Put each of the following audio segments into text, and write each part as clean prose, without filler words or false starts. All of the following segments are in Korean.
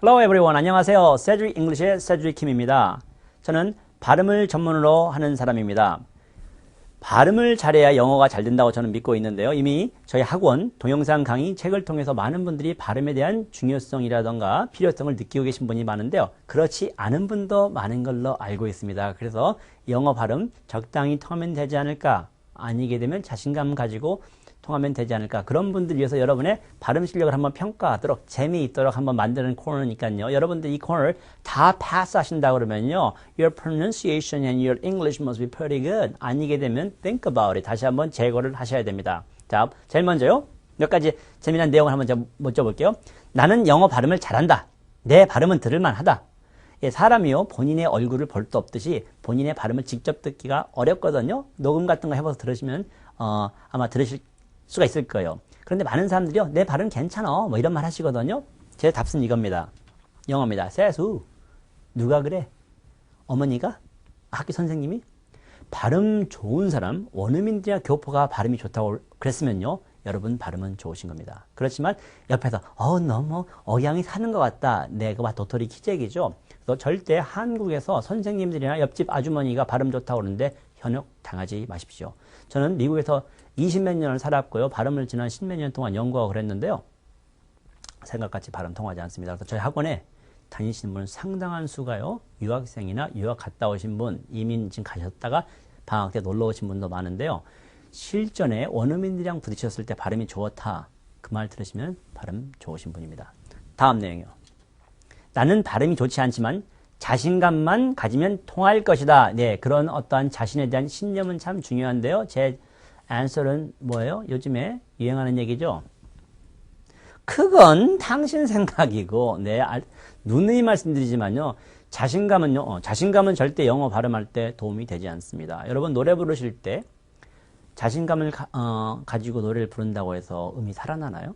Hello everyone. 안녕하세요. Cedric English의 Cedric Kim입니다. 저는 발음을 전문으로 하는 사람입니다. 발음을 잘해야 영어가 잘 된다고 저는 믿고 있는데요. 이미 저희 학원 동영상 강의 책을 통해서 많은 분들이 발음에 대한 중요성이라던가 필요성을 느끼고 계신 분이 많은데요. 그렇지 않은 분도 많은 걸로 알고 있습니다. 그래서 영어 발음 적당히 통하면 되지 않을까? 아니게 되면 자신감 가지고 통하면 되지 않을까. 그런 분들 위해서 여러분의 발음 실력을 한번 평가하도록 재미있도록 한번 만드는 코너니까요. 여러분들 이 코너를 다 패스하신다 그러면요. Your pronunciation and your English must be pretty good. 아니게 되면 think about it. 다시 한번 재고를 하셔야 됩니다. 자, 제일 먼저요. 몇 가지 재미난 내용을 한번 여쭤볼게요. 나는 영어 발음을 잘한다. 내 발음은 들을만하다. 예, 사람이요. 본인의 얼굴을 볼 수 없듯이 본인의 발음을 직접 듣기가 어렵거든요. 녹음 같은 거 해봐서 들으시면 아마 들으실 수가 있을 거예요. 그런데 많은 사람들이요. 내 발음 괜찮아. 뭐 이런 말 하시거든요. 제 답은 이겁니다. 영어입니다. 세수. 누가 그래? 어머니가? 학교 선생님이? 발음 좋은 사람, 원어민들이나 교포가 발음이 좋다고 그랬으면요. 여러분 발음은 좋으신 겁니다. 그렇지만 옆에서 너무 억양이 사는 것 같다. 내가 도토리 키재기죠. 그래서 절대 한국에서 선생님들이나 옆집 아주머니가 발음 좋다고 그러는데 현혹 당하지 마십시오. 저는 미국에서 20몇 년을 살았고요. 발음을 지난 10몇 년 동안 연구하고 그랬는데요. 생각같이 발음 통하지 않습니다. 그래서 저희 학원에 다니시는 분은 상당한 수가요. 유학생이나 유학 갔다 오신 분, 이민 지금 가셨다가 방학 때 놀러 오신 분도 많은데요. 실전에 원어민들이랑 부딪혔을 때 발음이 좋다. 그 말 들으시면 발음 좋으신 분입니다. 다음 내용이요. 나는 발음이 좋지 않지만 자신감만 가지면 통할 것이다. 네, 그런 어떠한 자신에 대한 신념은 참 중요한데요. 제 answer는 뭐예요? 요즘에 유행하는 얘기죠. 그건 당신 생각이고, 네, 누누이 말씀드리지만요. 자신감은 절대 영어 발음할 때 도움이 되지 않습니다. 여러분 노래 부르실 때 자신감을 가지고 노래를 부른다고 해서 음이 살아나나요?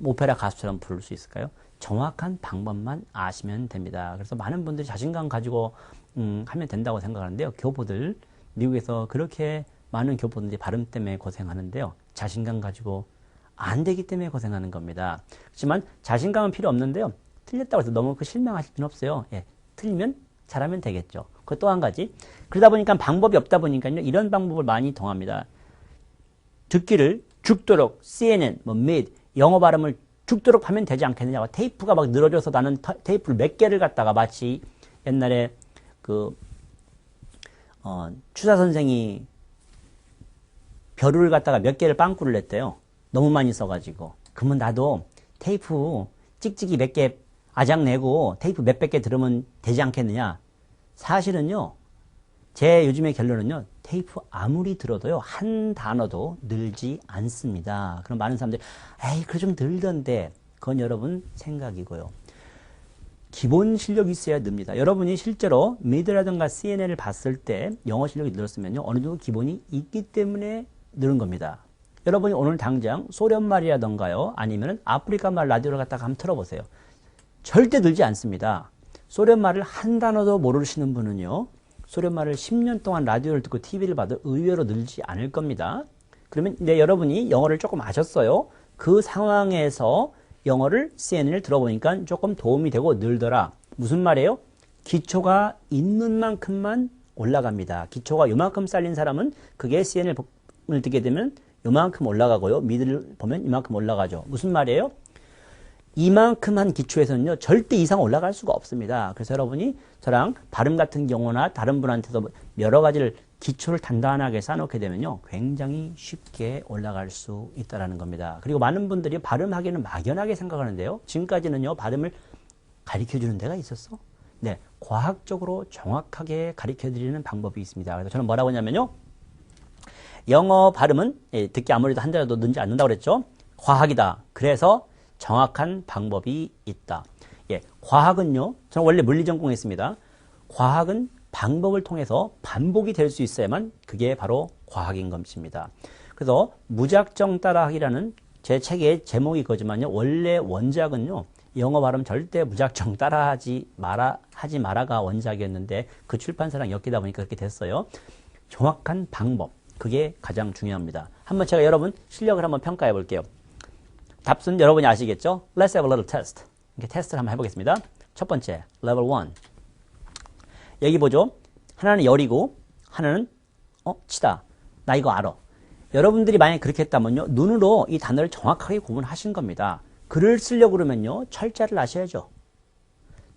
오페라 가수처럼 부를 수 있을까요? 정확한 방법만 아시면 됩니다. 그래서 많은 분들이 자신감 가지고 하면 된다고 생각하는데요. 교포들, 미국에서 그렇게 많은 교포들이 발음 때문에 고생하는데요. 자신감 가지고 안 되기 때문에 고생하는 겁니다. 그렇지만 자신감은 필요 없는데요. 틀렸다고 해서 너무 실망하실 필요는 없어요. 예, 틀리면 잘하면 되겠죠. 그 또 한 가지. 그러다 보니까 방법이 없다 보니까요. 이런 방법을 많이 통합니다. 듣기를 죽도록 CNN, mid, 영어 발음을 죽도록 하면 되지 않겠느냐. 테이프가 막 늘어져서 나는 테이프를 몇 개를 갖다가 마치 옛날에 추사 선생이 벼루를 갖다가 몇 개를 빵꾸를 냈대요. 너무 많이 써가지고. 그러면 나도 테이프 찍찍이 몇 개 아작 내고 테이프 몇백 개 들으면 되지 않겠느냐. 사실은요. 제 요즘의 결론은요. 테이프 아무리 들어도요. 한 단어도 늘지 않습니다. 그럼 많은 사람들이 에이 그래 좀 늘던데. 그건 여러분 생각이고요. 기본 실력이 있어야 늡니다. 여러분이 실제로 미드라든가 CNN을 봤을 때 영어 실력이 늘었으면요. 어느 정도 기본이 있기 때문에 늘은 겁니다. 여러분이 오늘 당장 소련말이라던가요. 아니면 아프리카 말 라디오를 갖다가 한번 틀어보세요. 절대 늘지 않습니다. 소련말을 한 단어도 모르시는 분은요. 소련말을 10년 동안 라디오를 듣고 TV를 봐도 의외로 늘지 않을 겁니다. 그러면 여러분이 영어를 조금 아셨어요. 그 상황에서 영어를 CNN을 들어보니까 조금 도움이 되고 늘더라. 무슨 말이에요? 기초가 있는 만큼만 올라갑니다. 기초가 요만큼 쌓인 사람은 그게 CNN을 듣게 되면 요만큼 올라가고요. 미드를 보면 이만큼 올라가죠. 무슨 말이에요? 이만큼 한 기초에서는요. 절대 이상 올라갈 수가 없습니다. 그래서 여러분이 저랑 발음 같은 경우나 다른 분한테도 여러 가지를 기초를 단단하게 쌓아놓게 되면요. 굉장히 쉽게 올라갈 수 있다는 겁니다. 그리고 많은 분들이 발음하기는 막연하게 생각하는데요. 지금까지는요. 발음을 가르쳐주는 데가 있었어? 네. 과학적으로 정확하게 가르쳐드리는 방법이 있습니다. 그래서 저는 뭐라고 하냐면요. 영어 발음은 듣기 아무래도 한 달에도 늘지 않는다고 그랬죠. 과학이다. 그래서 정확한 방법이 있다. 예, 과학은요. 저는 원래 물리 전공했습니다. 과학은 방법을 통해서 반복이 될 수 있어야만 그게 바로 과학인 것입니다. 그래서 무작정 따라하기라는 제 책의 제목이 그거지만요. 원래 원작은요. 영어 발음 절대 무작정 따라하지 마라가 원작이었는데 그 출판사랑 엮이다 보니까 그렇게 됐어요. 정확한 방법. 그게 가장 중요합니다. 한번 제가 여러분 실력을 한번 평가해 볼게요. 답은 여러분이 아시겠죠? Let's have a little test. 이렇게 테스트를 한번 해보겠습니다. 첫 번째, level 1. 여기 보죠. 하나는 열이고, 하나는, 치다. 나 이거 알아. 여러분들이 만약에 그렇게 했다면요, 눈으로 이 단어를 정확하게 구분하신 겁니다. 글을 쓰려고 그러면요, 철자를 아셔야죠.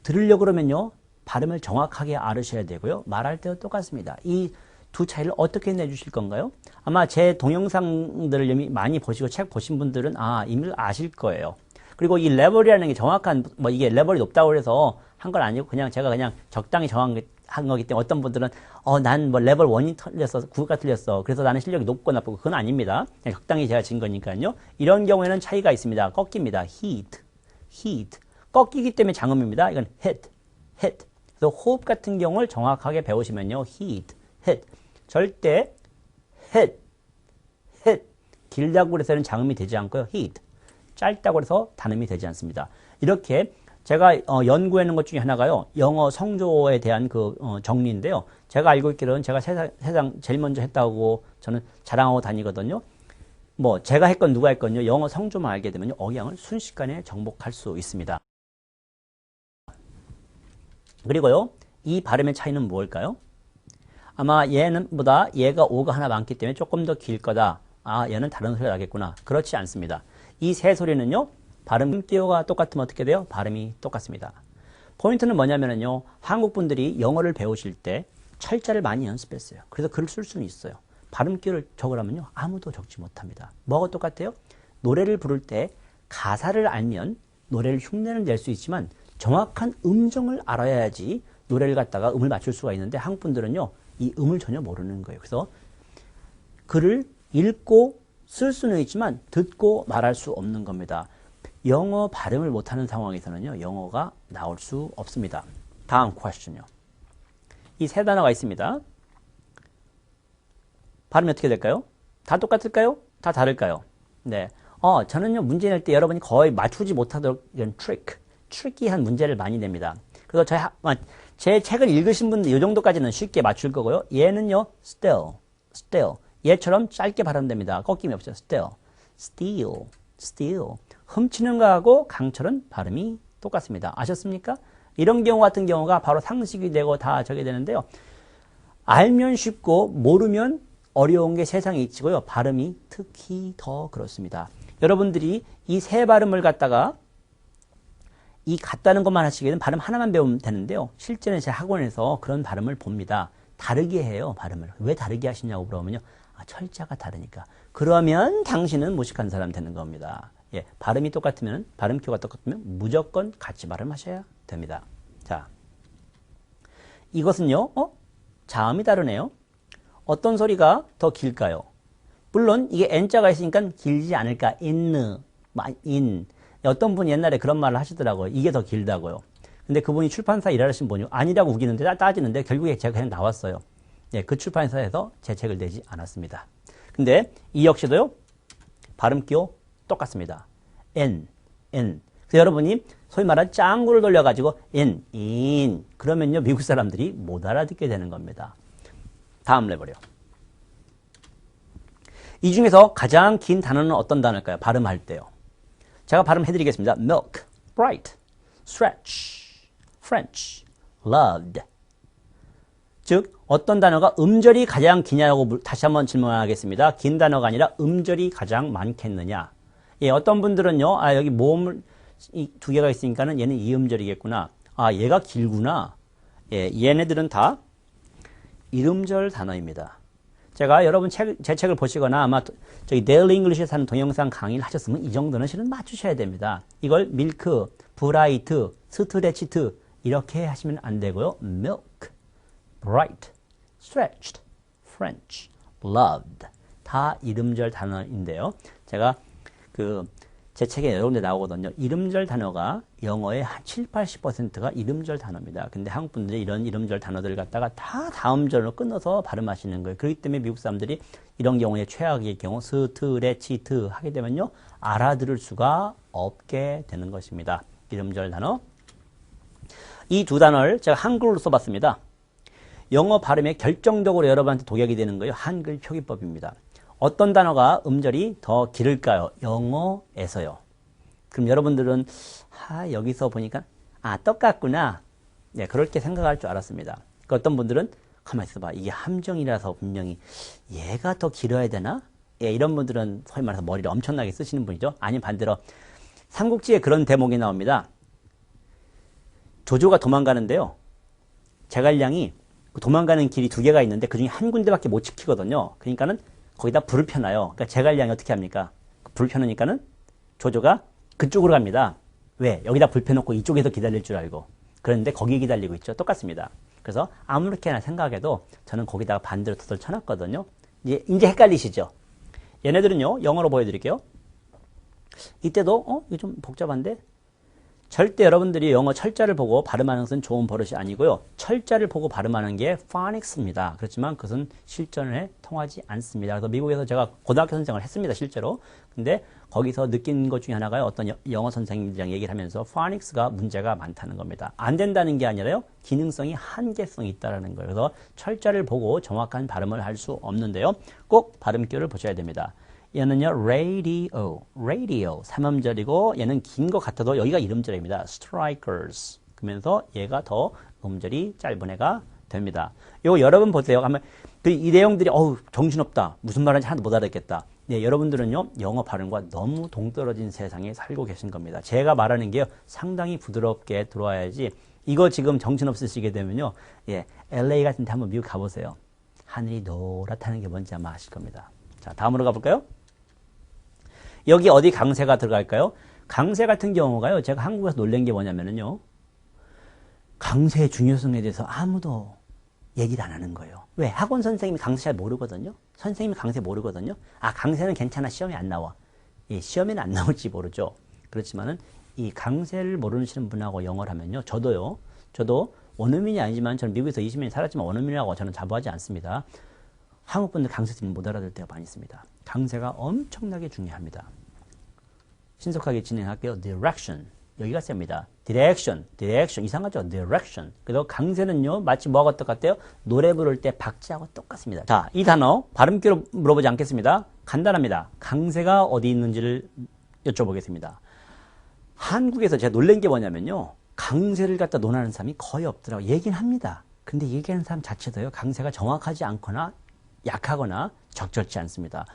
들으려고 그러면요, 발음을 정확하게 알으셔야 되고요. 말할 때도 똑같습니다. 이 두 차이를 어떻게 내주실 건가요? 아마 제 동영상들을 이미 많이 보시고 책 보신 분들은 이미 아실 거예요. 그리고 이 레벨이라는 게 정확한, 이게 레벨이 높다고 해서 한 건 아니고 그냥 제가 그냥 적당히 정한 거기 때문에 어떤 분들은 난 레벨 1이 틀렸어, 9가 틀렸어. 그래서 나는 실력이 높고 나쁘고 그건 아닙니다. 그냥 적당히 제가 진 거니까요. 이런 경우에는 차이가 있습니다. 꺾입니다. heat. 꺾이기 때문에 장음입니다. 이건 hit. 그래서 호흡 같은 경우를 정확하게 배우시면요. hit. 절대 hit. 길다고 해서는 장음이 되지 않고요. hit. 짧다고 해서 단음이 되지 않습니다. 이렇게 제가 연구하는 것 중에 하나가요. 영어 성조에 대한 정리인데요. 제가 알고 있기로는 제가 세상 제일 먼저 했다고 저는 자랑하고 다니거든요. 제가 했건 누가 했건요. 영어 성조만 알게 되면요. 억양을 순식간에 정복할 수 있습니다. 그리고요. 이 발음의 차이는 무엇일까요? 아마 얘는보다 얘가 오가 하나 많기 때문에 조금 더 길 거다. 얘는 다른 소리가 나겠구나. 그렇지 않습니다. 이 세 소리는요. 발음 기호가 똑같으면 어떻게 돼요? 발음이 똑같습니다. 포인트는 뭐냐면요. 한국 분들이 영어를 배우실 때 철자를 많이 연습했어요. 그래서 글을 쓸 수는 있어요. 발음 기호를 적으라면요. 아무도 적지 못합니다. 뭐가 똑같아요? 노래를 부를 때 가사를 알면 노래를 흉내를 낼 수 있지만 정확한 음정을 알아야지 노래를 갖다가 음을 맞출 수가 있는데 한국 분들은요. 이 음을 전혀 모르는 거예요. 그래서 글을 읽고 쓸 수는 있지만 듣고 말할 수 없는 겁니다. 영어 발음을 못하는 상황에서는요. 영어가 나올 수 없습니다. 다음 퀘스천요. 이 세 단어가 있습니다. 발음이 어떻게 될까요? 다 똑같을까요? 다 다를까요? 네. 저는요. 문제 낼 때 여러분이 거의 맞추지 못하도록 이런 트리키한 문제를 많이 냅니다. 그래서 제 책을 읽으신 분들 이 정도까지는 쉽게 맞출 거고요. 얘는요. still. 얘처럼 짧게 발음됩니다. 꺾임이 없죠. still. 훔치는 거하고 강철은 발음이 똑같습니다. 아셨습니까? 이런 경우 같은 경우가 바로 상식이 되고 다 저게 되는데요. 알면 쉽고 모르면 어려운 게 세상에 있고요. 발음이 특히 더 그렇습니다. 여러분들이 이 세 발음을 갖다가 이 같다는 것만 하시기에는 발음 하나만 배우면 되는데요. 실제는 제 학원에서 그런 발음을 봅니다. 다르게 해요, 발음을. 왜 다르게 하시냐고 물어보면요. 철자가 다르니까. 그러면 당신은 무식한 사람 되는 겁니다. 예, 발음이 똑같으면, 발음표가 똑같으면 무조건 같이 발음하셔야 됩니다. 자, 이것은요, 자음이 다르네요. 어떤 소리가 더 길까요? 물론 이게 N자가 있으니까 길지 않을까. in. 어떤 분이 옛날에 그런 말을 하시더라고요. 이게 더 길다고요. 근데 그분이 출판사 일하시는 분이 아니라고 우기는데 따지는데 결국에 제가 그냥 나왔어요. 예, 그 출판사에서 제 책을 내지 않았습니다. 근데 이 역시도요. 발음 기호 똑같습니다. N. 그래서 여러분이 소위 말하는 짱구를 돌려가지고 in. 그러면요. 미국 사람들이 못 알아듣게 되는 겁니다. 다음 레벨이요. 이 중에서 가장 긴 단어는 어떤 단어일까요? 발음할 때요. 제가 발음해드리겠습니다. milk, bright, stretch, French, loved. 즉 어떤 단어가 음절이 가장 기냐고 다시 한번 질문하겠습니다. 긴 단어가 아니라 음절이 가장 많겠느냐. 예, 어떤 분들은요. 여기 모음을 이 두 개가 있으니까는 얘는 이음절이겠구나. 얘가 길구나. 예, 얘네들은 다 이음절 단어입니다. 제가 여러분 제 책을 보시거나 아마 저기 데일리 잉글리시에서 하는 동영상 강의를 하셨으면 이 정도는 실은 맞추셔야 됩니다. 이걸 밀크, 브라이트, 스트레치트 이렇게 하시면 안 되고요. milk, bright, stretched, French, loved 다 이름절 단어인데요. 제가 제 책에 여러 군데 나오거든요. 이름절 단어가 영어의 한 7, 80%가 이름절 단어입니다. 근데 한국 분들이 이런 이름절 단어들을 갖다가 다 다음절로 끊어서 발음하시는 거예요. 그렇기 때문에 미국 사람들이 이런 경우에 최악의 경우 스트레치트 하게 되면요. 알아들을 수가 없게 되는 것입니다. 이름절 단어. 이 두 단어를 제가 한글로 써봤습니다. 영어 발음에 결정적으로 여러분한테 독약이 되는 거예요. 한글 표기법입니다. 어떤 단어가 음절이 더 길을까요? 영어에서요. 그럼 여러분들은 여기서 보니까 똑같구나. 네, 그렇게 생각할 줄 알았습니다. 그러니까 어떤 분들은 가만히 있어봐. 이게 함정이라서 분명히 얘가 더 길어야 되나? 예, 이런 분들은 소위 말해서 머리를 엄청나게 쓰시는 분이죠. 아니 반대로 삼국지에 그런 대목이 나옵니다. 조조가 도망가는데요. 제갈량이 도망가는 길이 두 개가 있는데 그중에 한 군데밖에 못 지키거든요. 그러니까는 거기다 불을 펴놔요. 그러니까 제갈량이 어떻게 합니까? 불을 펴놓으니까는 조조가 그쪽으로 갑니다. 왜? 여기다 불 펴놓고 이쪽에서 기다릴 줄 알고. 그런데 거기 기다리고 있죠. 똑같습니다. 그래서 아무렇게나 생각해도 저는 거기다가 반대로 덫을 쳐놨거든요. 이제 헷갈리시죠? 얘네들은요, 영어로 보여드릴게요. 이때도, 이거 좀 복잡한데? 절대 여러분들이 영어 철자를 보고 발음하는 것은 좋은 버릇이 아니고요. 철자를 보고 발음하는 게 phonics입니다. 그렇지만 그것은 실전에 통하지 않습니다. 그래서 미국에서 제가 고등학교 선생을 했습니다. 실제로. 근데 거기서 느낀 것 중에 하나가 어떤 영어 선생님들이랑 얘기를 하면서 phonics가 문제가 많다는 겁니다. 안 된다는 게 아니라요. 기능성이 한계성이 있다는 거예요. 그래서 철자를 보고 정확한 발음을 할 수 없는데요. 꼭 발음기를 보셔야 됩니다. 얘는요, radio, 3음절이고 얘는 긴 것 같아도 여기가 1음절입니다. strikers. 그러면서 얘가 더 음절이 짧은 애가 됩니다. 이거 여러 번 보세요. 이 내용들이 정신없다. 무슨 말인지 하나도 못 알아듣겠다. 네, 여러분들은요, 영어 발음과 너무 동떨어진 세상에 살고 계신 겁니다. 제가 말하는 게요, 상당히 부드럽게 들어와야지. 이거 지금 정신없으시게 되면요, 예, LA 같은 데 한번 미국 가보세요. 하늘이 노랗다는 게 뭔지 아마 아실 겁니다. 자, 다음으로 가볼까요? 여기 어디 강세가 들어갈까요? 강세 같은 경우가요, 제가 한국에서 놀란 게 뭐냐면요, 강세의 중요성에 대해서 아무도 얘기를 안 하는 거예요. 왜? 학원 선생님이 강세 잘 모르거든요. 선생님이 강세 모르거든요. 강세는 괜찮아. 시험에 안 나와. 예, 시험에는 안 나올지 모르죠. 그렇지만은 이 강세를 모르시는 분하고 영어를 하면요. 저도 원어민이 아니지만 저는 미국에서 20년 살았지만 원어민이라고 저는 자부하지 않습니다. 한국 분들 강세 들으면 못 알아들 때가 많이 있습니다. 강세가 엄청나게 중요합니다. 신속하게 진행할게요. direction. 여기가 셉니다. direction. 이상하죠? direction. 그래서 강세는요, 마치 뭐하고 똑같아요? 노래 부를 때 박자하고 똑같습니다. 자, 이 단어, 발음기로 물어보지 않겠습니다. 간단합니다. 강세가 어디 있는지를 여쭤보겠습니다. 한국에서 제가 놀란 게 뭐냐면요, 강세를 갖다 논하는 사람이 거의 없더라고요. 얘기는 합니다. 근데 얘기하는 사람 자체도요, 강세가 정확하지 않거나 약하거나 적절치 않습니다.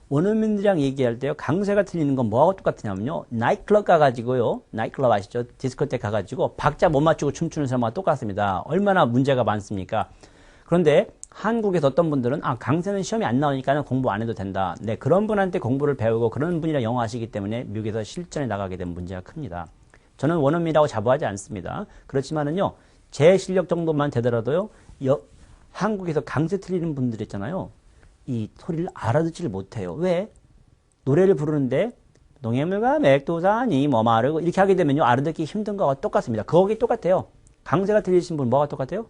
원어민들이랑 얘기할 때요, 강세가 틀리는 건 뭐하고 똑같으냐면요, 나이트클럽 가가지고요, 나이트클럽 아시죠? 디스코텍 가가지고 박자 못 맞추고 춤추는 사람하고 똑같습니다. 얼마나 문제가 많습니까? 그런데 한국에서 어떤 분들은 강세는 시험이 안 나오니까 공부 안 해도 된다. 네, 그런 분한테 공부를 배우고 그런 분이랑 영어 하시기 때문에 미국에서 실전에 나가게 된 문제가 큽니다. 저는 원어민이라고 자부하지 않습니다. 그렇지만은요, 제 실력 정도만 되더라도요, 한국에서 강세 틀리는 분들 있잖아요. 이 소리를 알아듣지를 못해요. 왜? 노래를 부르는데 동해물과 맥도산이 뭐 마르고 이렇게 하게 되면요, 알아듣기 힘든 거와 똑같습니다. 거기 똑같아요. 강세가 틀리신 분 뭐가 똑같아요?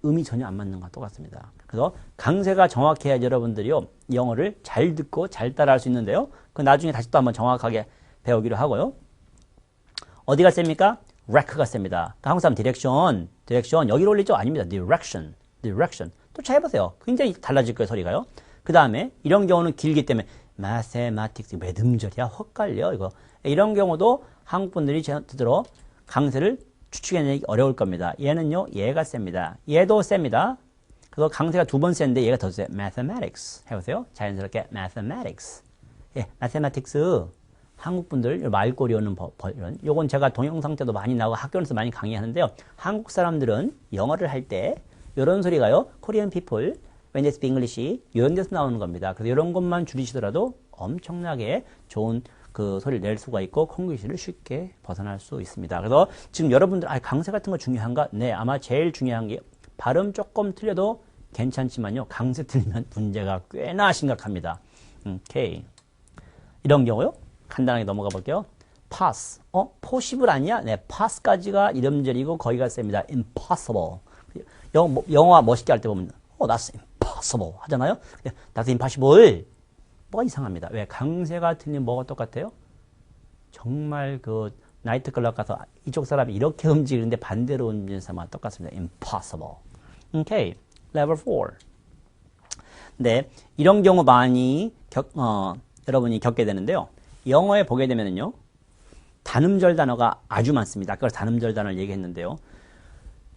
음이 전혀 안 맞는 거와 똑같습니다. 그래서 강세가 정확해야 여러분들이요, 영어를 잘 듣고 잘 따라할 수 있는데요. 그 나중에 다시 또 한번 정확하게 배우기로 하고요. 어디가 셉니까? rec가 셉니다. 한국 사람 디렉션 여기로 올리죠? 아닙니다. direction. 또 잘 해보세요. 굉장히 달라질 거예요, 소리가요. 그 다음에 이런 경우는 길기 때문에 mathematics 몇 음절이야? 헛갈려 이거. 이런 경우도 한국 분들이 제대로 강세를 추측해내기 어려울 겁니다. 얘는요, 얘가 셉니다. 얘도 셉니다. 그래서 강세가 두 번 센데 얘가 더 세. mathematics 해보세요. 자연스럽게 mathematics. 예, mathematics. 한국 분들 말꼬리 오는 버전. 요건 제가 동영상 때도 많이 나오고 학교에서 많이 강의하는데요. 한국 사람들은 영어를 할 때 이런 소리가요, Korean people when they speak English 이런 데서 나오는 겁니다. 그래서 이런 것만 줄이시더라도 엄청나게 좋은 그 소리를 낼 수가 있고 콩글리시를 쉽게 벗어날 수 있습니다. 그래서 지금 여러분들 강세 같은 거 중요한가? 네, 아마 제일 중요한 게 발음 조금 틀려도 괜찮지만요, 강세 틀리면 문제가 꽤나 심각합니다. 오케이. 이런 경우요, 간단하게 넘어가 볼게요. pass. possible 아니야? 네, pass까지가 이름절이고 거기가 셉니다. impossible. 영어와 멋있게 할 때 보면 that's impossible 하잖아요. that's impossible. 뭐가 이상합니다. 왜? 강세가 틀린 뭐가 똑같아요? 정말 그 나이트클럽 가서 이쪽 사람이 이렇게 움직이는데 반대로 움직이는 사람과 똑같습니다. impossible. 오케이. level 4. 네, 이런 경우 많이 여러분이 겪게 되는데요. 영어에 보게 되면은요, 단음절 단어가 아주 많습니다. 아까 단음절 단어를 얘기했는데요.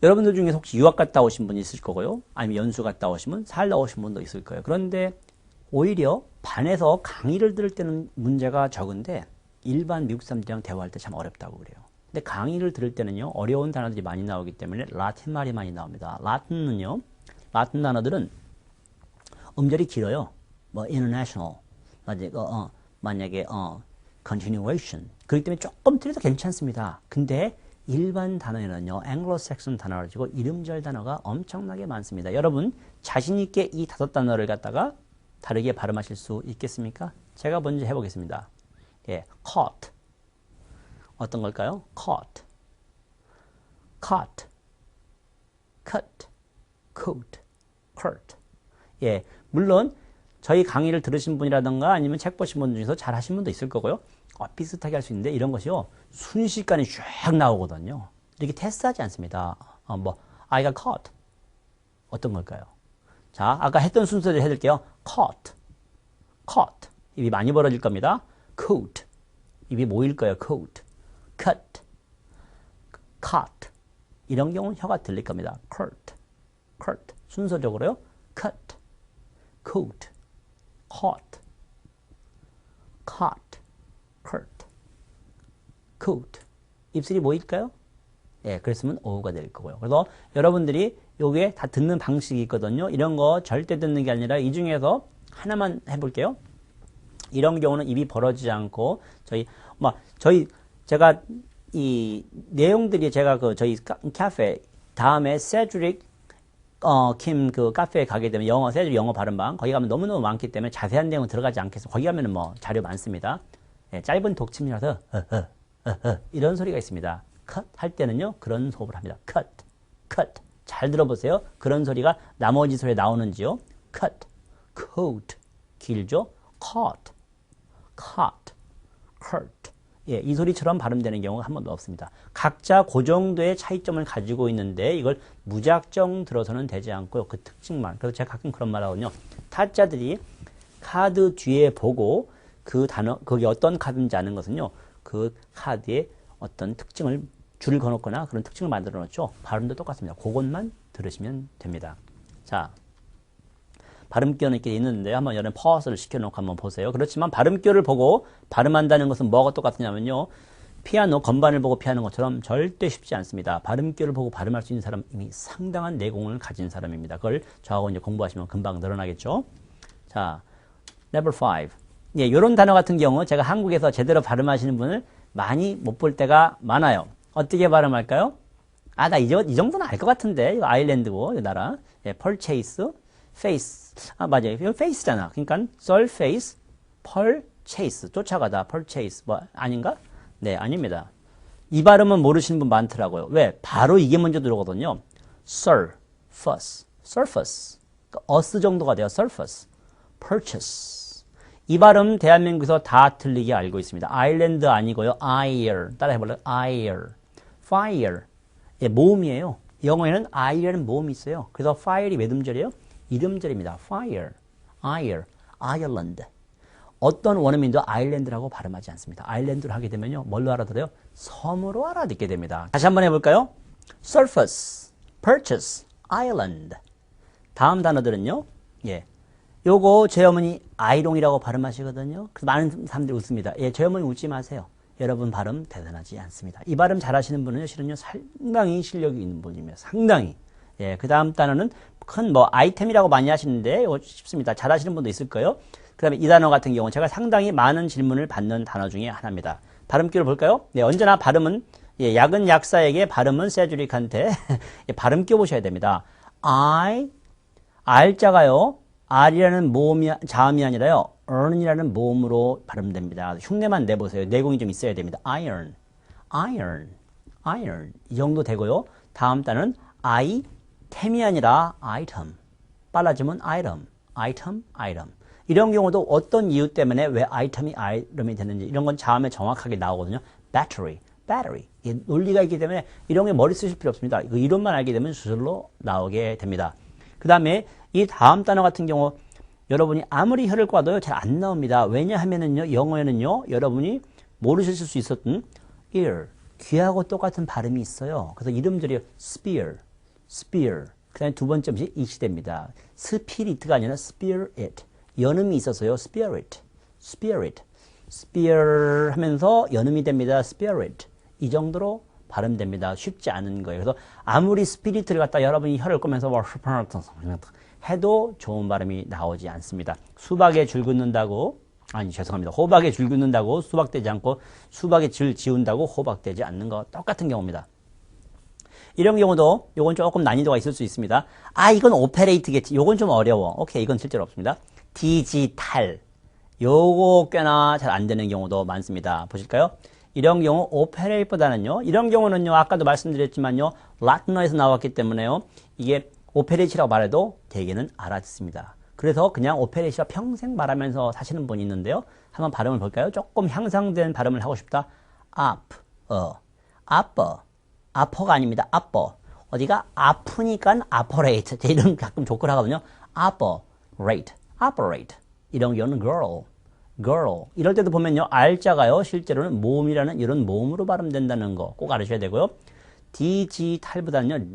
여러분들 중에 혹시 유학 갔다 오신 분 있을 거고요. 아니면 연수 갔다 오신 분, 살다 오신 분도 있을 거예요. 그런데 오히려 반에서 강의를 들을 때는 문제가 적은데 일반 미국 사람들이랑 대화할 때 참 어렵다고 그래요. 근데 강의를 들을 때는요, 어려운 단어들이 많이 나오기 때문에 라틴 말이 많이 나옵니다. 라틴 단어들은 음절이 길어요. 뭐 international, 만약에 continuation. 그렇기 때문에 조금 틀려도 괜찮습니다. 근데 일반 단어에는요, 앵글로색슨 단어를 가지고 이름절 단어가 엄청나게 많습니다. 여러분 자신 있게 이 5단어를 갖다가 다르게 발음하실 수 있겠습니까? 제가 먼저 해보겠습니다. 예, caught. 어떤 걸까요? caught, cut, coat, curt. 예, 물론 저희 강의를 들으신 분이라든가 아니면 책 보신 분 중에서 잘 하신 분도 있을 거고요. 비슷하게 할 수 있는데 이런 것이요, 순식간에 쫙 나오거든요. 이렇게 테스트하지 않습니다. I got caught. 어떤 걸까요? 자, 아까 했던 순서대로 해드릴게요. caught. 입이 많이 벌어질 겁니다. coat. 입이 모일 거예요. coat. cut. 이런 경우는 혀가 들릴 겁니다. curt. 순서적으로요. cut, coat, caught, curt, coat. 입술이 모일까요? 예, 그랬으면 오우가 될 거고요. 그래서 여러분들이 요게 다 듣는 방식이 있거든요. 이런 거 절대 듣는 게 아니라 이 중에서 하나만 해볼게요. 이런 경우는 입이 벌어지지 않고 제가 이 내용들이 제가 저희 카페 다음에 세드릭 킴 카페에 가게 되면 세드릭 영어 발음방 거기 가면 너무너무 많기 때문에 자세한 내용 들어가지 않겠습니다. 거기 가면은 자료 많습니다. 예, 짧은 독침이라서 이런 소리가 있습니다. cut 할 때는요, 그런 호흡을 합니다. cut. 잘 들어보세요. 그런 소리가 나머지 소리에 나오는지요. cut, coat, 길죠. caught, curt. 예, 이 소리처럼 발음되는 경우가 한 번도 없습니다. 각자 그 정도의 차이점을 가지고 있는데 이걸 무작정 들어서는 되지 않고요. 그 특징만. 그래서 제가 가끔 그런 말 하거든요. 타짜들이 카드 뒤에 보고 그 단어, 그게 어떤 카드인지 아는 것은요, 그 카드에 어떤 특징을 줄을 그어놓거나 그런 특징을 만들어 놓죠. 발음도 똑같습니다. 그것만 들으시면 됩니다. 자, 발음기어는 이렇게 있는데 한번 여러분 퍼스를 시켜놓고 한번 보세요. 그렇지만 발음기어를 보고 발음한다는 것은 뭐가 똑같냐면요, 피아노 건반을 보고 피하는 것처럼 절대 쉽지 않습니다. 발음기어를 보고 발음할 수 있는 사람은 이미 상당한 내공을 가진 사람입니다. 그걸 저하고 이제 공부하시면 금방 늘어나겠죠. 자, level 5. 예, 요런 단어 같은 경우 제가 한국에서 제대로 발음하시는 분을 많이 못 볼 때가 많아요. 어떻게 발음할까요? 나 이 정도는 알 것 같은데. 이거 아일랜드고, 이 나라. 예, purchase, face. 맞아요. 이거 face잖아. 그러니까 surface, purchase. 쫓아가다, purchase. 아닌가? 네, 아닙니다. 이 발음은 모르시는 분 많더라고요. 왜? 바로 이게 먼저 들어오거든요. surface. 그러니까 us 정도가 돼요. surface. purchase. 이 발음 대한민국에서 다 틀리게 알고 있습니다. 아일랜드 아니고요. ire. 따라 해볼래요? ire. fire. 예, 모음이에요. 영어에는 i라는 모음이 있어요. 그래서 fire이 몇 음절이에요? 이름절입니다. fire, Ireland. 어떤 원어민도 아일랜드라고 발음하지 않습니다. 아일랜드를 하게 되면요, 뭘로 알아들어요? 섬으로 알아듣게 됩니다. 다시 한번 해볼까요? surface, purchase, island. 다음 단어들은요, 예, 요거 제 어머니 아이롱이라고 발음하시거든요. 그래서 많은 사람들이 웃습니다. 예, 제 어머니 웃지 마세요. 여러분 발음 대단하지 않습니다. 이 발음 잘하시는 분은요, 실은요, 상당히 실력이 있는 분입니다. 상당히. 예, 그 다음 단어는 큰 아이템이라고 많이 하시는데 쉽습니다. 잘하시는 분도 있을 거예요. 그 다음에 이 단어 같은 경우는 제가 상당히 많은 질문을 받는 단어 중에 하나입니다. 발음기를 볼까요? 네, 언제나 발음은, 예, 약은 약사에게, 발음은 세주릭한테 발음기 보셔야 됩니다. R자가요, R이라는 자음이 아니라요, earn이라는 모음으로 발음됩니다. 흉내만 내보세요. 내공이 좀 있어야 됩니다. iron. 이 정도 되고요. 다음 단어는 item이 아니라 item. 빨라지면 item. 이런 경우도 어떤 이유 때문에 왜 item이 되는지 이런 건 자음에 정확하게 나오거든요. battery. 논리가 있기 때문에 이런 게 머리 쓰실 필요 없습니다. 그 이론만 알게 되면 수술로 나오게 됩니다. 그 다음에 이 다음 단어 같은 경우 여러분이 아무리 혀를 꽈도 잘 안 나옵니다. 왜냐하면은요, 영어에는요, 여러분이 모르실 수 있었던 ear. 귀하고 똑같은 발음이 있어요. 그래서 이름들이 spear, spear. 그 다음에 두 번째 음식 it이 됩니다. 스피릿가 아니라 spirit. 연음이 있어서요. spirit, spirit. spear 하면서 연음이 됩니다. spirit. 이 정도로 발음됩니다. 쉽지 않은 거예요. 그래서 아무리 스피릿을 갖다 여러분이 혀를 꼬면서 해도 좋은 발음이 나오지 않습니다. 수박에 줄 긋는다고, 아니 죄송합니다. 호박에 줄 긋는다고 수박되지 않고 수박에 줄 지운다고 호박되지 않는 거 똑같은 경우입니다. 이런 경우도 요건 조금 난이도가 있을 수 있습니다. 아 이건 오페레이트겠지. 요건 좀 어려워. 오케이 이건 실제로 없습니다. 디지털. 요거 꽤나 잘 안 되는 경우도 많습니다. 보실까요? 이런 경우 오페레이트보다는요. 이런 경우는요. 아까도 말씀드렸지만요. 라틴어에서 나왔기 때문에요. 이게 오페레이트라고 말해도 대개는 알아듣습니다. 그래서 그냥 오페레이트라 평생 말하면서 사시는 분이 있는데요. 한번 발음을 볼까요? 조금 향상된 발음을 하고 싶다. 아퍼가 아닙니다. 아퍼. 어디가 아프니까 아퍼레이트. 제 이름 가끔 조크를 하거든요. operate. 이런 경우는 girl. 이럴 때도 보면요. R자가요. 실제로는 모음이라는 이런 모음으로 발음된다는 거 꼭 알으셔야 되고요. 디지털보다는요.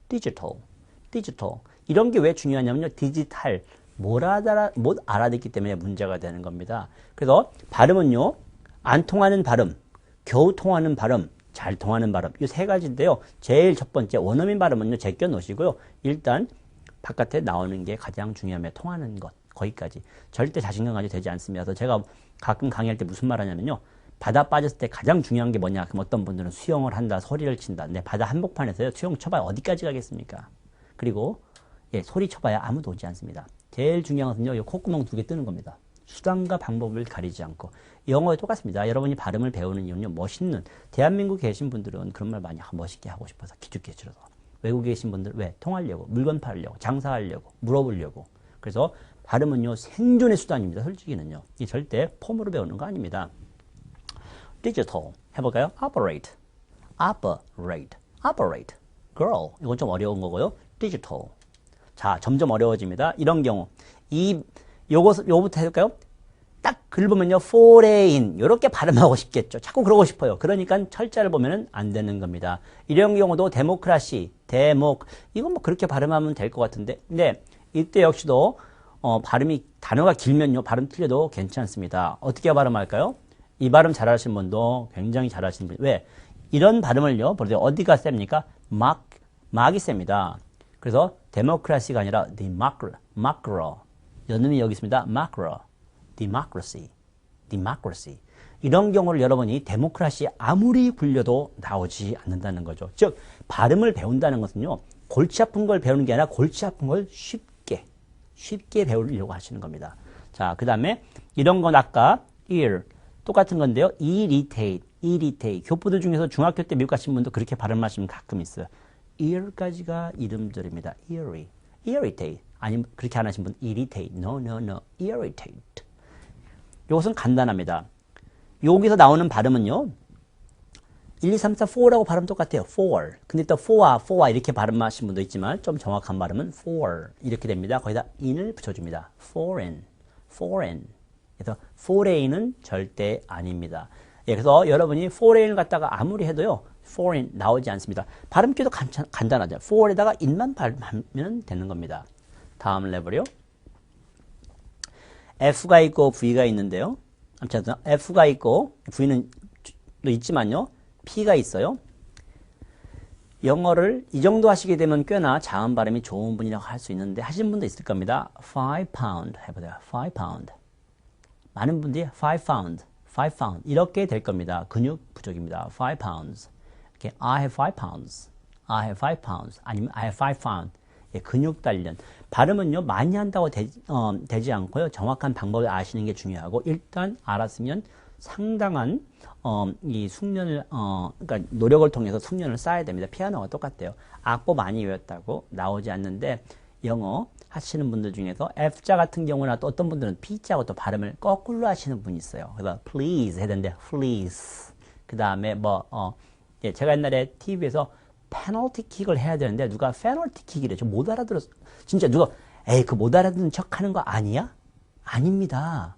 digital. 이런 게 왜 중요하냐면요. 디지털. 못 알아듣기 때문에 문제가 되는 겁니다. 그래서 발음은요. 안 통하는 발음, 겨우 통하는 발음, 잘 통하는 발음. 이 세 가지인데요. 제일 첫 번째 원어민 발음은요. 제껴 놓으시고요. 일단 바깥에 나오는 게 가장 중요하며 통하는 것. 거기까지. 절대 자신감 가지고 되지 않습니다. 그래서 제가 가끔 강의할 때 무슨 말 하냐면요. 바다 빠졌을 때 가장 중요한 게 뭐냐. 그럼 어떤 분들은 수영을 한다, 소리를 친다. 근데 바다 한복판에서요. 수영 쳐봐야 어디까지 가겠습니까? 그리고 소리 쳐봐야 아무도 오지 않습니다. 제일 중요한 것은요. 이 콧구멍 2개 뜨는 겁니다. 수단과 방법을 가리지 않고. 영어에 똑같습니다. 여러분이 발음을 배우는 이유는요. 멋있는. 대한민국에 계신 분들은 그런 말 많이 멋있게 하고 싶어서 기죽게 줄여서. 외국에 계신 분들 왜? 통하려고, 물건 팔려고, 장사하려고, 물어보려고. 그래서 발음은요. 생존의 수단입니다. 솔직히는요. 이 절대 폼으로 배우는 거 아닙니다. digital 해볼까요? operate. girl. 이건 좀 어려운 거고요. digital. 자, 점점 어려워집니다. 이런 경우. 요거부터 해볼까요? 딱 긁으면요. foreign. 요렇게 발음하고 싶겠죠. 자꾸 그러고 싶어요. 그러니까 철자를 보면은 안 되는 겁니다. 이런 경우도 데모크라시, 이건 뭐 그렇게 발음하면 될 것 같은데. 네. 이때 역시도, 단어가 길면요. 발음 틀려도 괜찮습니다. 어떻게 발음할까요? 이 발음 잘하시는 분도 굉장히 잘하시는 분. 왜? 이런 발음을요. 보세요. 어디가 셉니까? 막이 셉니다. 그래서 데모크라시가 아니라 democracy. 연음이 여기 있습니다. democracy. 이런 경우를 여러분이 데모크라시 아무리 굴려도 나오지 않는다는 거죠. 즉 발음을 배운다는 것은요. 골치 아픈 걸 배우는 게 아니라 골치 아픈 걸 쉽게 배우려고 하시는 겁니다. 자, 그 다음에 이런 건 아까 ear 똑같은 건데요. irritate. 교포들 중에서 중학교 때 미국 가신 분도 그렇게 발음하시면 가끔 있어요. ear까지가 이름들입니다. irritate. 아니면 그렇게 안 하신 분 irritate. No. irritate. 이것은 간단합니다. 여기서 나오는 발음은요. 1, 2, 3, 4, 4라고 발음 똑같아요. 4. 근데 또 4 이렇게 발음하신 분도 있지만 좀 정확한 발음은 4 이렇게 됩니다. 거기다 in을 붙여줍니다. foreign. 그래서 foreign은 절대 아닙니다. 그래서 여러분이 foreign을 갖다가 아무리 해도요. foreign 나오지 않습니다. 발음기도 간단하죠. 4에다가 in만 발음하면 되는 겁니다. 다음 레벨이요. F가 있고 V가 있는데요. 아무튼 F가 있고 V는 또 있지만요. P가 있어요. 영어를 이 정도 하시게 되면 꽤나 자음 발음이 좋은 분이라고 할 수 있는데 하신 분도 있을 겁니다. 5pound 해보세요. 5pound. 많은 분들이 5 pound 이렇게 될 겁니다. 근육 부족입니다. 5 pounds. 이렇게 I have 5 pounds. 아니면 I have 5 pounds. 근육 단련. 발음은요, 많이 한다고 되지 않고요. 정확한 방법을 아시는 게 중요하고, 일단 알았으면 상당한, 이 숙련을, 그러니까 노력을 통해서 숙련을 쌓아야 됩니다. 피아노가 똑같대요. 악보 많이 외웠다고 나오지 않는데, 영어 하시는 분들 중에서 F자 같은 경우나 또 어떤 분들은 P자하고 또 발음을 거꾸로 하시는 분이 있어요. 그래서 please 해야 되는데, please. 그 다음에 제가 옛날에 TV에서 페널티 킥을 해야 되는데 누가 페널티 킥이래. 저 못 알아들었어. 진짜 누가 그 못 알아듣는 척 하는 거 아니야? 아닙니다.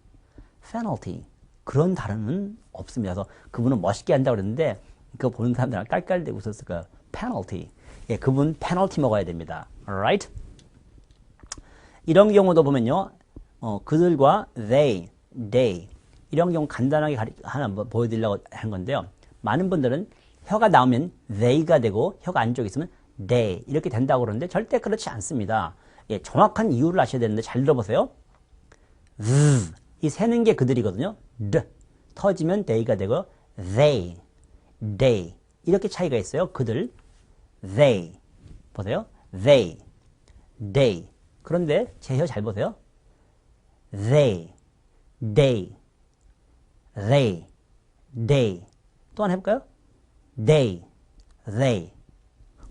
페널티. 그런 단어는 없습니다. 그래서 그분은 멋있게 한다고 그랬는데 그거 보는 사람들은 깔깔대고 웃었을 거예요. penalty. 예, 그분 페널티 먹어야 됩니다. alright? 이런 경우도 보면요. 그들과 they 이런 경우 간단하게 하나 보여드리려고 한 건데요. 많은 분들은 혀가 나오면 they가 되고 혀가 안쪽에 있으면 they 이렇게 된다고 그러는데 절대 그렇지 않습니다. 예, 정확한 이유를 아셔야 되는데 잘 들어보세요. 이 세는 게 그들이거든요. 터지면 they가 되고 they 이렇게 차이가 있어요. 그들 they 보세요. they 그런데 제 혀 잘 보세요. they 또 하나 해볼까요? they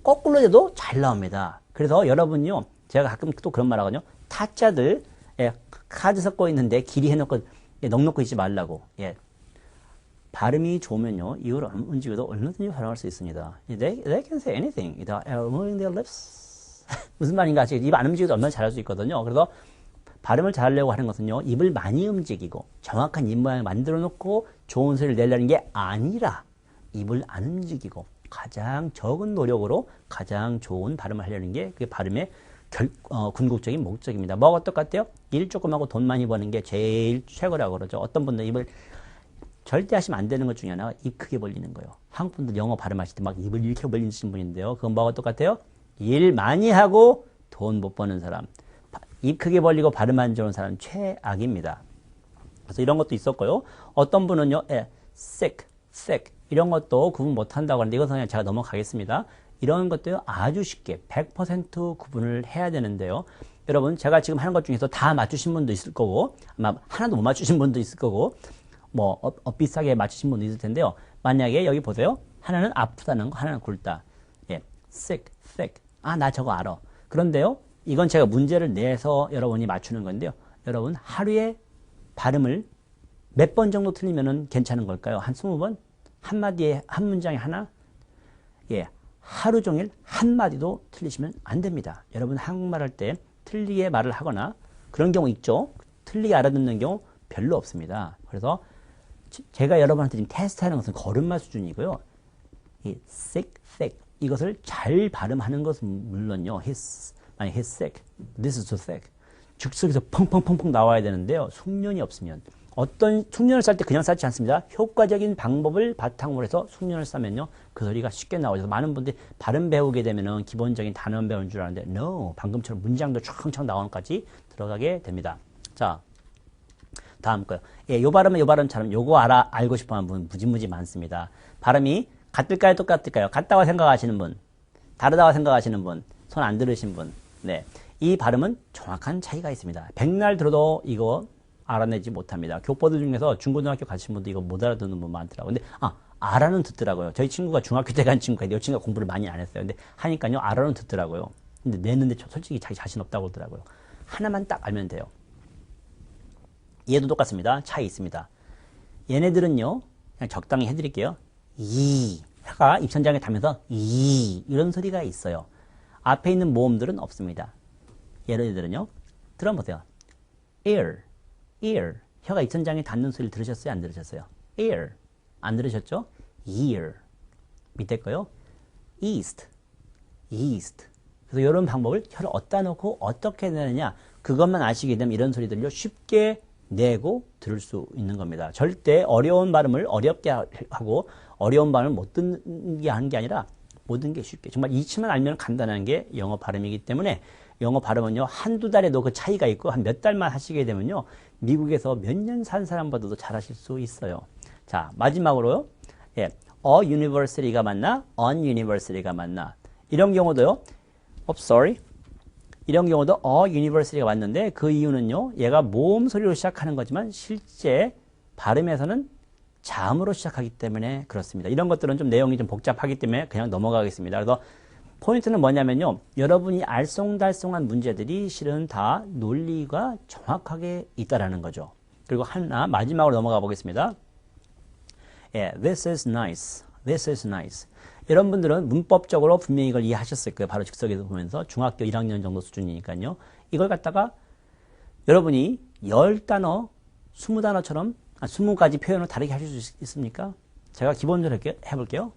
거꾸로 해도 잘 나옵니다. 그래서 여러분요, 제가 가끔 또 그런 말 하거든요. 타짜들 카드 섞고 있는데 길이 해놓고 넉넉히 있지 말라고. 예. 발음이 좋으면요, 이걸 움직여도 얼마든지 발음할 수 있습니다. They can say anything without moving their lips. 무슨 말인가 아시겠죠? 입 안 움직여도 얼마나 잘할 수 있거든요. 그래서 발음을 잘하려고 하는 것은요, 입을 많이 움직이고 정확한 입 모양을 만들어 놓고 좋은 소리를 내려는 게 아니라 입을 안 움직이고 가장 적은 노력으로 가장 좋은 발음을 하려는 게 그게 발음의 궁극적인 목적입니다. 뭐가 똑같아요? 일 조금 하고 돈 많이 버는 게 제일 최고라고 그러죠. 어떤 분들 입을 절대 하시면 안 되는 것 중에 하나가 입 크게 벌리는 거예요. 한국 분들 영어 발음하실 때 막 입을 이렇게 벌리시는 분인데요. 그건 뭐가 똑같아요? 일 많이 하고 돈 못 버는 사람. 입 크게 벌리고 발음 안 좋은 사람 최악입니다. 그래서 이런 것도 있었고요. 어떤 분은요, sick 이런 것도 구분 못 한다고 하는데 이것은 그냥 제가 넘어가겠습니다. 이런 것도요, 아주 쉽게 100% 구분을 해야 되는데요. 여러분, 제가 지금 하는 것 중에서 다 맞추신 분도 있을 거고, 아마 하나도 못 맞추신 분도 있을 거고, 뭐, 비싸게 맞추신 분도 있을 텐데요. 만약에 여기 보세요. 하나는 아프다는 거, 하나는 굵다. 예, sick. 아, 나 저거 알아. 그런데요, 이건 제가 문제를 내서 여러분이 맞추는 건데요. 여러분, 하루에 발음을 몇 번 정도 틀리면은 괜찮은 걸까요? 한 20번? 한마디에, 한 문장에 하나? 예, 하루 종일 한마디도 틀리시면 안 됩니다. 여러분, 한국말 할 때 틀리게 말을 하거나 그런 경우 있죠? 틀리게 알아듣는 경우 별로 없습니다. 그래서 제가 여러분한테 지금 테스트하는 것은 걸음마 수준이고요. 이 sick 이것을 잘 발음하는 것은 물론요. he's sick, this is too thick. 즉석에서 펑펑펑펑 나와야 되는데요. 숙련이 없으면 어떤 숙련을 쌀 때 그냥 쌓지 않습니다. 효과적인 방법을 바탕으로 해서 숙련을 싸면요. 그 소리가 쉽게 나오죠. 많은 분들이 발음 배우게 되면은 기본적인 단어 배우는 줄 아는데 no, 방금처럼 문장도 촥촥 나오는까지 들어가게 됩니다. 자, 다음 거요. 예, 요 발음처럼 요거 알고 싶어 하는 분 무지무지 많습니다. 발음이 같을까요? 똑같을까요? 같다고 생각하시는 분, 다르다고 생각하시는 분, 손 안 들으신 분. 네. 이 발음은 정확한 차이가 있습니다. 백날 들어도 이거 알아내지 못합니다. 교포들 중에서 중고등학교 가신 분도 이거 못 알아듣는 분 많더라고요. 근데, 알아는 듣더라고요. 저희 친구가 중학교 때 간 친구가 있는데 이 친구가 공부를 많이 안 했어요. 근데 하니까요, 알아는 듣더라고요. 근데 내는데 솔직히 자기 자신 없다고 그러더라고요. 하나만 딱 알면 돼요. 얘도 똑같습니다. 차이 있습니다. 얘네들은요, 그냥 적당히 해드릴게요. 혀가 입천장에 닿으면서 이런 소리가 있어요. 앞에 있는 모음들은 없습니다. 예를 들은요, 들어보세요. ear. 혀가 입천장에 닿는 소리를 들으셨어요? 안 들으셨어요? ear. 안 들으셨죠? ear. 밑에 거요. east. 그래서 이런 방법을 혀를 어디다 놓고 어떻게 내느냐, 그것만 아시게 되면 이런 소리들요 쉽게 내고 들을 수 있는 겁니다. 절대 어려운 발음을 어렵게 하고 어려운 발음을 못 듣게 하는 게 아니라 모든 게 쉽게, 정말 이치만 알면 간단한 게 영어 발음이기 때문에 영어 발음은요, 한두 달에도 그 차이가 있고 한 몇 달만 하시게 되면요, 미국에서 몇 년 산 사람보다도 잘하실 수 있어요. 자, 마지막으로요, 예, a university가 맞나? an university가 맞나? 이런 경우도요, 이런 경우도 a university가 맞는데 그 이유는요, 얘가 모음 소리로 시작하는 거지만 실제 발음에서는 자음으로 시작하기 때문에 그렇습니다. 이런 것들은 좀 내용이 좀 복잡하기 때문에 그냥 넘어가겠습니다. 그래서 포인트는 뭐냐면요, 여러분이 알쏭달쏭한 문제들이 실은 다 논리가 정확하게 있다라는 거죠. 그리고 하나 마지막으로 넘어가 보겠습니다. 예, this is nice. 여러분들은 문법적으로 분명히 이걸 이해하셨을 거예요. 바로 즉석에서 보면서 중학교 1학년 정도 수준이니까요. 이걸 갖다가 여러분이 10단어, 20단어처럼 20가지 표현을 다르게 하실 수 있습니까? 제가 기본적으로 해볼게요.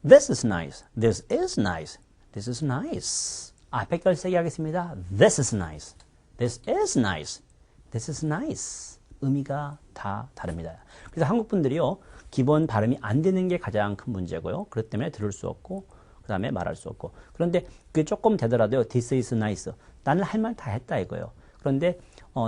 This is nice. This is nice. This is nice. 백별 세게 하겠습니다. This is nice. This is nice. This is nice. 의미가 다 다릅니다. 그래서 한국 분들이요, 기본 발음이 안 되는 게 가장 큰 문제고요. 그렇기 때문에 들을 수 없고, 그 다음에 말할 수 없고. 그런데 그게 조금 되더라도요, This is nice. 나는 할 말 다 했다 이거예요. 그런데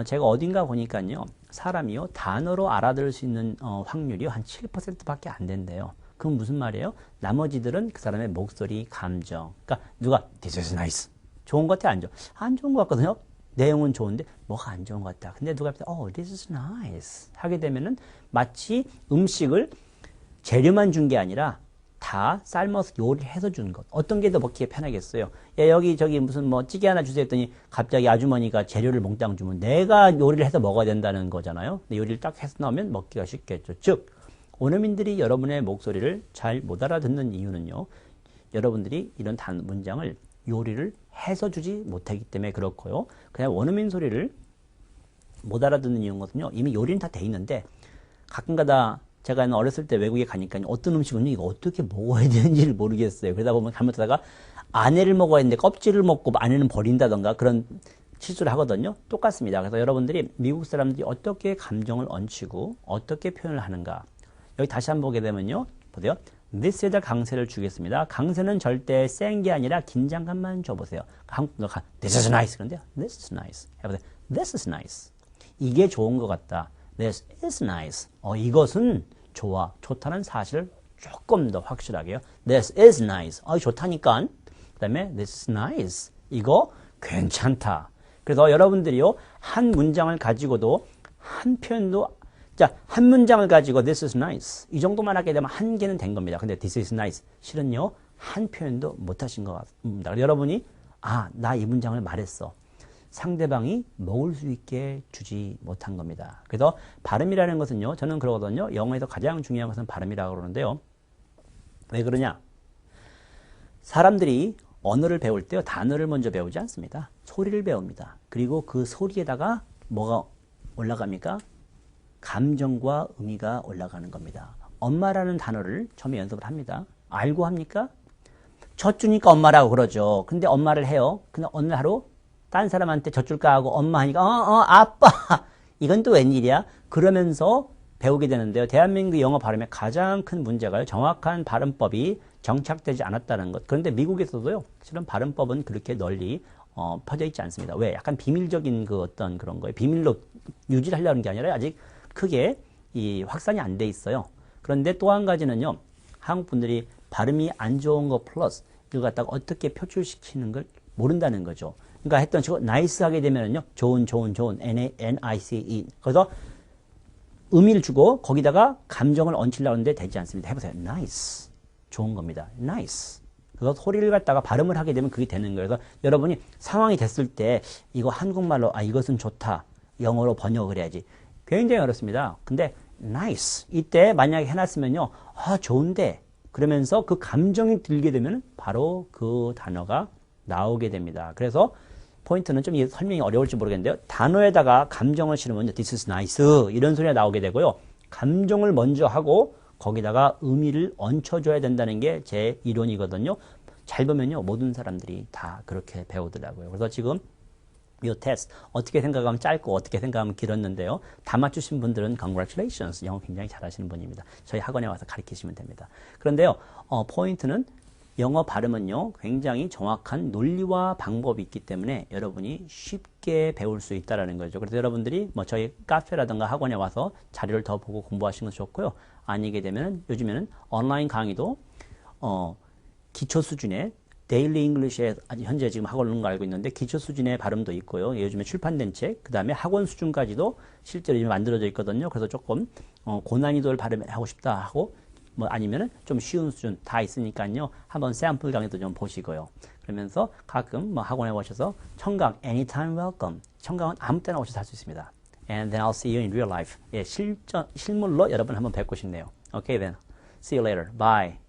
제가 어딘가 보니까요, 사람이요, 단어로 알아들을 수 있는 확률이 한 7%밖에 안 된대요. 그건 무슨 말이에요? 나머지들은 그 사람의 목소리, 감정. 그러니까 누가 This is nice. 좋은 것 같아, 안 좋아? 안 좋은 것 같거든요. 내용은 좋은데 뭐가 안 좋은 것 같다. 근데 누가 this is nice 하게 되면은 마치 음식을 재료만 준 게 아니라 다 삶아서 요리해서 준 것. 어떤 게 더 먹기에 편하겠어요? 야, 여기 저기 무슨 뭐 찌개 하나 주세요 했더니 갑자기 아주머니가 재료를 몽땅 주면 내가 요리를 해서 먹어야 된다는 거잖아요. 근데 요리를 딱 해서 나오면 먹기가 쉽겠죠. 즉 원어민들이 여러분의 목소리를 잘 못 알아듣는 이유는요, 여러분들이 이런 문장을 요리를 해서 주지 못하기 때문에 그렇고요. 그냥 원어민 소리를 못 알아듣는 이유거든요. 이미 요리는 다 돼 있는데 가끔가다 제가 어렸을 때 외국에 가니까 어떤 음식은 이거 어떻게 먹어야 되는지를 모르겠어요. 그러다 보면 잘못하다가 안에를 먹어야 되는데 껍질을 먹고 안에는 버린다던가 그런 실수를 하거든요. 똑같습니다. 그래서 여러분들이 미국 사람들이 어떻게 감정을 얹히고 어떻게 표현을 하는가. 여기 다시 한번 보게 되면요. 보세요. this에다 강세를 주겠습니다. 강세는 절대 센 게 아니라 긴장감만 줘보세요. 한국도 this is nice. 그런데요. this is nice. 해보세요. this is nice. 이게 좋은 것 같다. this is nice. 이것은 좋아. 좋다는 사실을 조금 더 확실하게요. this is nice. 좋다니까. 그 다음에 this is nice. 이거 괜찮다. 그래서 여러분들이요, 한 문장을 가지고도 한 표현도 자, 한 문장을 가지고 this is nice. 이 정도만 하게 되면 한 개는 된 겁니다. 근데 this is nice. 실은요, 한 표현도 못 하신 것 같습니다. 여러분이, 나 이 문장을 말했어. 상대방이 먹을 수 있게 주지 못한 겁니다. 그래서 발음이라는 것은요, 저는 그러거든요. 영어에서 가장 중요한 것은 발음이라고 그러는데요. 왜 그러냐? 사람들이 언어를 배울 때요, 단어를 먼저 배우지 않습니다. 소리를 배웁니다. 그리고 그 소리에다가 뭐가 올라갑니까? 감정과 의미가 올라가는 겁니다. 엄마라는 단어를 처음에 연습을 합니다. 알고 합니까? 젖주니까 엄마라고 그러죠. 근데 엄마를 해요. 근데 어느 하루 딴 사람한테 젖줄까 하고 엄마 하니까 아빠. 이건 또 웬일이야? 그러면서 배우게 되는데요. 대한민국 영어 발음의 가장 큰 문제가요, 정확한 발음법이 정착되지 않았다는 것. 그런데 미국에서도요, 실은 발음법은 그렇게 널리 퍼져 있지 않습니다. 왜? 약간 비밀적인 그 어떤 그런 거예요. 비밀로 유지를 하려는 게 아니라 아직 크게 확산이 안 돼 있어요. 그런데 또 한 가지는요, 한국 분들이 발음이 안 좋은 거 플러스 이걸 갖다가 어떻게 표출시키는 걸 모른다는 거죠. 그러니까 했던 식으로 나이스 하게 되면은요, 좋은, N-I-C-E. 그래서 의미를 주고 거기다가 감정을 얹히려고 하는데 되지 않습니다. 해보세요. nice. 좋은 겁니다. nice. 그래서 소리를 갖다가 발음을 하게 되면 그게 되는 거예요. 그래서 여러분이 상황이 됐을 때 이거 한국말로 이것은 좋다. 영어로 번역을 해야지. 굉장히 어렵습니다. 근데 nice. 이때 만약에 해놨으면요. 좋은데. 그러면서 그 감정이 들게 되면 바로 그 단어가 나오게 됩니다. 그래서 포인트는 좀 설명이 어려울지 모르겠는데요. 단어에다가 감정을 실으면 this is nice 이런 소리가 나오게 되고요. 감정을 먼저 하고 거기다가 의미를 얹혀줘야 된다는 게 제 이론이거든요. 잘 보면요, 모든 사람들이 다 그렇게 배우더라고요. 그래서 지금 이 테스트 어떻게 생각하면 짧고 어떻게 생각하면 길었는데요. 다 맞추신 분들은 congratulations. 영어 굉장히 잘하시는 분입니다. 저희 학원에 와서 가르치시면 됩니다. 그런데요, 포인트는 영어 발음은요, 굉장히 정확한 논리와 방법이 있기 때문에 여러분이 쉽게 배울 수 있다는 거죠. 그래서 여러분들이 뭐 저희 카페라든가 학원에 와서 자료를 더 보고 공부하시는 것이 좋고요. 아니게 되면 요즘에는 온라인 강의도 기초 수준의 데일리 잉글리시에 현재 지금 하고 있는 거 알고 있는데 기초 수준의 발음도 있고요. 요즘에 출판된 책, 그 다음에 학원 수준까지도 실제로 지금 만들어져 있거든요. 그래서 조금 고난이도를 발음을 하고 싶다 하고 뭐 아니면은 좀 쉬운 수준 다 있으니까요. 한번 샘플 강의도 좀 보시고요. 그러면서 가끔 뭐 학원에 오셔서 청강 anytime welcome. 청강은 아무 때나 오셔서 할 수 있습니다. And then I'll see you in real life. 예, 실물로 여러분 한번 뵙고 싶네요. Okay then. See you later. Bye.